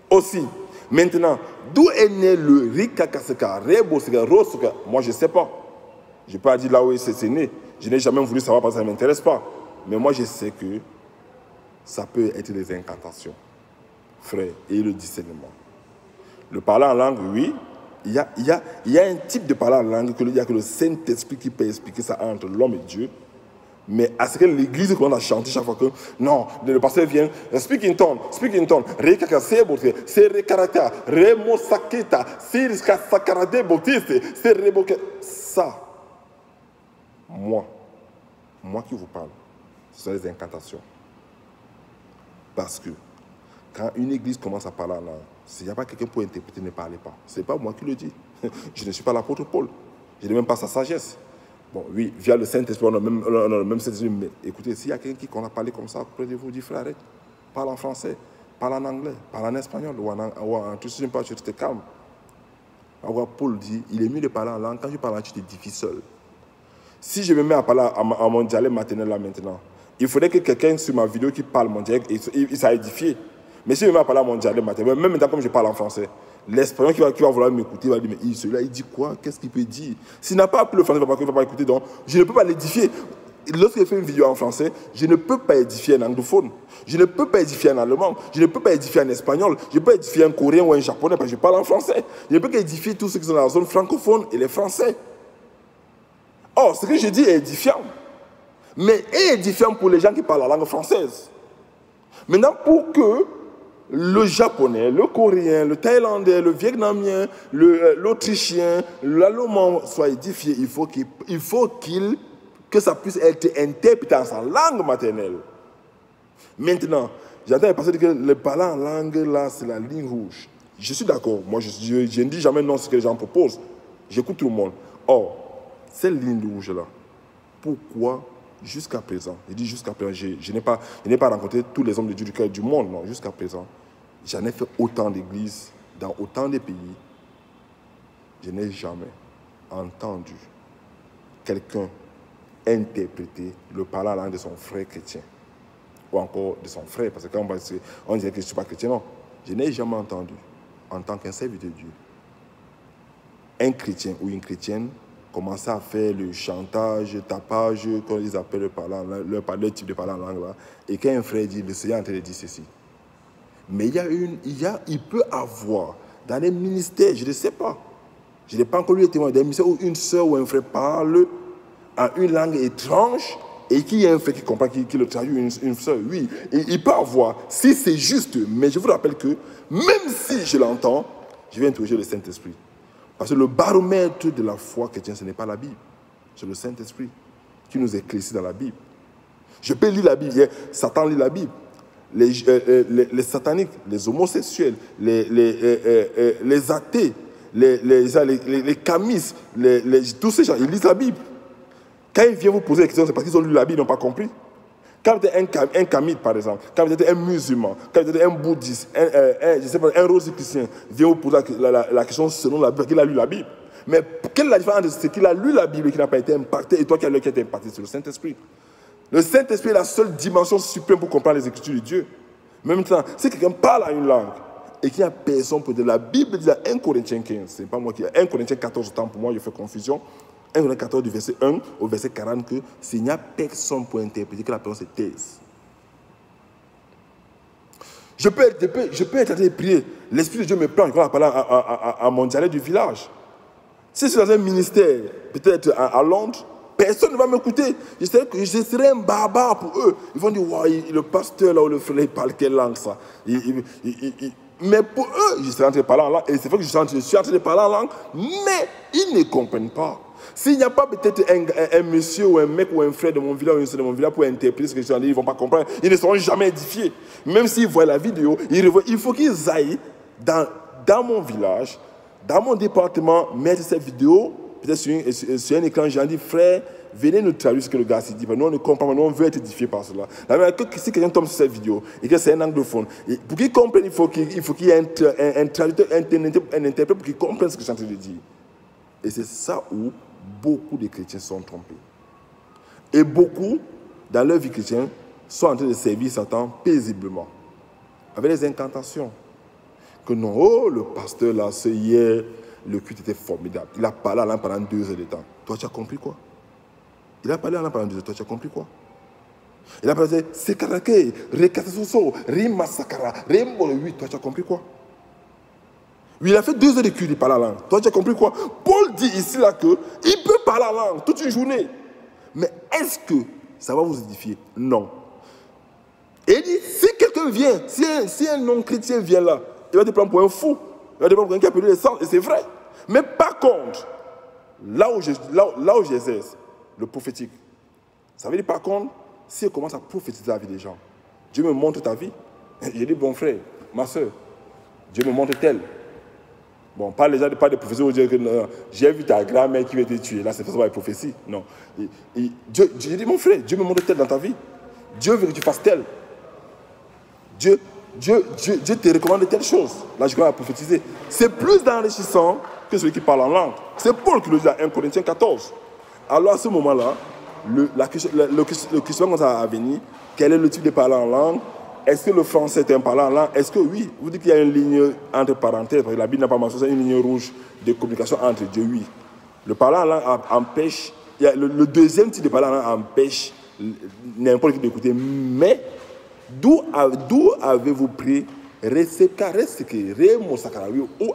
[SPEAKER 1] Aussi, maintenant, d'où est né le Rikakaseka, Reboseka, Rosoka? Moi, je ne sais pas. Je ne peux pas dire là où c'est né. Je n'ai jamais voulu savoir parce que ça ne m'intéresse pas. Mais moi, je sais que ça peut être des incantations, frère, et le discernement. Le parler en langue, oui. Il y a un type de parler en langue il y a que le Saint-Esprit qui peut expliquer ça entre l'homme et Dieu. Mais à ce que l'Église commence à chanter chaque fois que non, le pasteur vient, speak in tongue, rekaka sebote, serekarata, remo saketa, siriska sakarade botiste, sereboke. Ça, moi qui vous parle, ce sont des incantations. Parce que quand une église commence à parler en langue, s'il n'y a pas quelqu'un pour interpréter, ne parlez pas. Ce n'est pas moi qui le dis. Je ne suis pas l'apôtre Paul. Je n'ai même pas sa sagesse. Bon, oui, via le Saint-Esprit, on a le même Saint-Esprit. Mais écoutez, s'il y a quelqu'un qui a parlé comme ça, près de vous, dit frère, arrête. Parle en français, parle en anglais, parle en espagnol, ou en tout ce que tu te calmes. Alors Paul dit, il est mieux de parler en langue. Quand tu parles en langue, tu t'édifies seul. Si je me mets à parler à mon dialecte maternel là maintenant, il faudrait que quelqu'un sur ma vidéo qui parle mon dialecte, il s'est édifié. Mais si je me mets à parler à mon dialecte maternel, même maintenant comme je parle en français, l'espagnol qui va vouloir m'écouter va dire, mais celui-là il dit quoi? Qu'est-ce qu'il peut dire? S'il n'a pas appris le français, il ne va pas écouter, donc je ne peux pas l'édifier. Lorsque je fais une vidéo en français, je ne peux pas édifier un anglophone. Je ne peux pas édifier un allemand. Je ne peux pas édifier un espagnol. Je ne peux pas édifier un coréen ou un japonais parce que je parle en français. Je ne peux qu'édifier tous ceux qui sont dans la zone francophone et les français. Or, ce que je dis est édifiant. Mais est édifiant pour les gens qui parlent la langue française. Maintenant, pour que le japonais, le coréen, le thaïlandais, le vietnamien, l'autrichien, l'allemand soient édifiés, il faut que ça puisse être interprété en sa langue maternelle. Maintenant, j'entends passer que le parler en langue, là, c'est la ligne rouge. Je suis d'accord. Moi, je ne dis jamais non à ce que les gens proposent. J'écoute tout le monde. Or, cette ligne rouge-là, pourquoi jusqu'à présent, je dis jusqu'à présent, je n'ai pas rencontré tous les hommes de Dieu du cœur du monde, non, jusqu'à présent, j'en ai fait autant d'églises dans autant de pays, je n'ai jamais entendu quelqu'un interpréter le parler en langue de son frère chrétien, ou encore de son frère, parce que quand on dirait que je ne suis pas chrétien, non, je n'ai jamais entendu, en tant qu'un serviteur de Dieu, un chrétien ou une chrétienne commencer à faire le chantage, le tapage, comme ils appellent le type de parler en langue là, et quand un frère dit, le Seigneur est en train de dire ceci. Mais il peut avoir, dans les ministères, je ne sais pas, je n'ai pas encore lu les témoignages, dans les ministères où une soeur ou un frère parle en une langue étrange, et qu'il y a un frère qui comprend, qui le traduit, une soeur, oui, et il peut avoir, si c'est juste, mais je vous rappelle que, même si je l'entends, je vais interroger le Saint-Esprit. Parce que le baromètre de la foi chrétienne, ce n'est pas la Bible. C'est le Saint-Esprit qui nous éclaircit dans la Bible. Je peux lire la Bible. Satan lit la Bible. Les sataniques, les homosexuels, les athées, les camis, tous ces gens, ils lisent la Bible. Quand ils viennent vous poser des questions, c'est parce qu'ils ont lu la Bible, ils n'ont pas compris. Quand vous êtes un kamite, par exemple, quand vous êtes un musulman, quand vous êtes un bouddhiste, un rosicrucien, vient vous poser la question selon la Bible, qu'il a lu la Bible. Mais quelle est la différence entre ce qu'il a lu la Bible et qui n'a pas été impacté, et toi qui as été impacté sur le Saint-Esprit? Le Saint-Esprit est la seule dimension suprême pour comprendre les Écritures de Dieu. Même temps, si quelqu'un parle à une langue et qu'il n'y a personne pour dire, la Bible dit dans 1 Corinthiens 15, c'est pas moi qui... 1 Corinthiens 14, autant pour moi, je fais confusion. 1 Corinthiens 14 du verset 1 au verset 40, que s'il n'y a personne pour interpréter, que la personne se taise. Je peux être en train de prier. L'Esprit de Dieu me prend, je vais parler à mon dialecte du village. Si je suis dans un ministère, peut-être à Londres, personne ne va m'écouter. Je serai un barbare pour eux. Ils vont dire, wow, le pasteur là ou le frère, il parle quelle langue ça? Mais pour eux, je serai en train de parler en langue. Et c'est vrai que je suis en train de parler en langue, mais ils ne comprennent pas. S'il n'y a pas peut-être un monsieur ou un mec ou un frère de mon village ou une soeur de mon village pour interpréter ce que je suis en train de dire, ils ne vont pas comprendre. Ils ne seront jamais édifiés. Même s'ils voient la vidéo, il faut qu'ils aillent dans mon village, dans mon département, mettre cette vidéo, peut-être sur un écran, j'ai dit, frère, venez nous traduire ce que le gars s'est dit. Nous, on ne comprend pas, nous, on veut être édifiés par cela. Si quelqu'un tombe sur cette vidéo et que c'est un anglophone, pour qu'il comprenne, il faut qu'il y ait un traducteur, un interprète pour qu'il comprenne ce que je suis en train de dire. Et c'est ça où beaucoup de chrétiens sont trompés. Et beaucoup, dans leur vie chrétienne, sont en train de servir Satan paisiblement, avec des incantations. Que non, oh, le pasteur là, c'est hier, le culte était formidable. Il a parlé à l'âme pendant 2 heures de temps. Toi, tu as compris quoi? Il a parlé à l'âme pendant 2 heures, toi, tu as compris quoi? Il a parlé, c'est karake, rekatasoso, rimasakara, rembo, oui, toi, tu as compris quoi? Oui, il a fait 2 heures de culte, il parle à la langue. Toi, tu as compris quoi? Paul dit ici là que il peut parler à la langue toute une journée. Mais est-ce que ça va vous édifier? Non. Et il dit, si quelqu'un vient, si un non-chrétien vient là, il va te prendre pour un fou. Il va te prendre pour un qui a perdu l'essence. Et c'est vrai. Mais par contre, là où j'exerce le prophétique, ça veut dire par contre, si on commence à prophétiser la vie des gens, Dieu me montre ta vie. J'ai dit, bon frère, ma soeur, Dieu me montre tel. Bon, pas de prophétie où dire que j'ai vu ta grand-mère qui va te tuer. Là, c'est forcément une prophétie. Non. Dieu dit, mon frère, Dieu me montre tel dans ta vie. Dieu veut que tu fasses tel. Dieu te recommande telle chose. Là, je vais prophétiser. C'est plus enrichissant que celui qui parle en langue. C'est Paul qui le dit dans 1 Corinthiens 14. Alors, à ce moment-là, le question commence à venir. Quel est le type de parler en langue? Est-ce que le français est un parlant en langue? Est-ce que oui? Vous dites qu'il y a une ligne entre parenthèses, parce que la Bible n'a pas mentionné, c'est une ligne rouge de communication entre Dieu, oui. Le parlant en langue empêche, le deuxième type de parler en langue empêche n'importe qui d'écouter. Mais d'où avez-vous pris où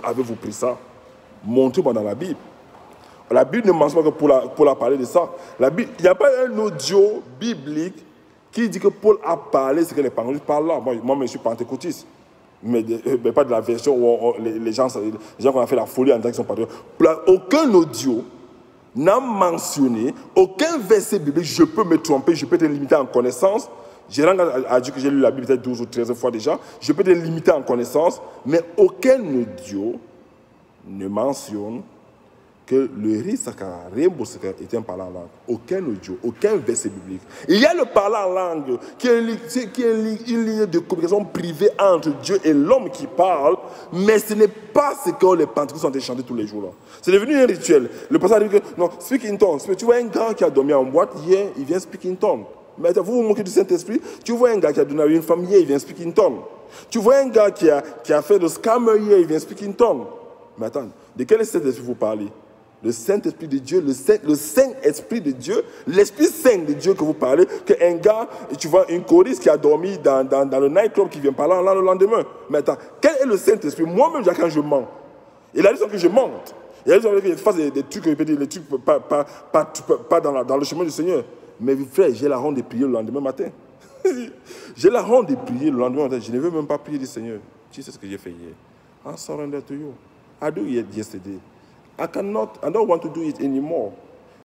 [SPEAKER 1] avez-vous pris ça? Montrez-moi dans la Bible. La Bible ne mentionne pas que pour la parler de ça. Il n'y a pas un audio biblique qui dit que Paul a parlé ce que les pentecôtistes parlent là. Moi, je suis pentecôtiste. Mais pas de la version où les gens qui ont fait la folie en disant qu'ils sont pentecôtistes. Aucun audio n'a mentionné, aucun verset biblique, je peux me tromper, je peux être limité en connaissance. J'ai rendu à Dieu que j'ai lu la Bible peut-être 12 ou 13 fois déjà. Je peux être limité en connaissance, mais aucun audio ne mentionne que le risakara, est un parlant en langue. Aucun audio, aucun verset biblique. Il y a le parlant en langue qui est une ligne de communication privée entre Dieu et l'homme qui parle, mais ce n'est pas ce que les pentecôtistes sont en train de chanter tous les jours. Là. C'est devenu un rituel. Le pasteur dit que, non, speak in tongues. Tu vois un gars qui a dormi en boîte, hier, il vient speak in tongues. Mais vous vous moquez du Saint-Esprit, tu vois un gars qui a donné à une femme hier, il vient speak in tongues. Tu vois un gars qui a fait le scammer hier, il vient speak in tongues. Mais attends, de quel Saint-Esprit vous parlez? Le Saint-Esprit de Dieu, le Saint-Esprit de Dieu, l'Esprit Saint de Dieu que vous parlez, qu'un gars, tu vois, une choriste qui a dormi dans le nightclub qui vient parler là le lendemain. Mais attends, quel est le Saint-Esprit? Moi-même, quand je mens, il a dit que je mente. Il a dit que je fasse des trucs, des trucs pas dans le chemin du Seigneur. Mais frère, j'ai la honte de prier le lendemain matin. J'ai la honte de prier le lendemain matin. Je ne veux même pas prier du Seigneur. Tu sais ce que j'ai fait hier? I surrender to you. I do it yesterday. I don't want to do it anymore.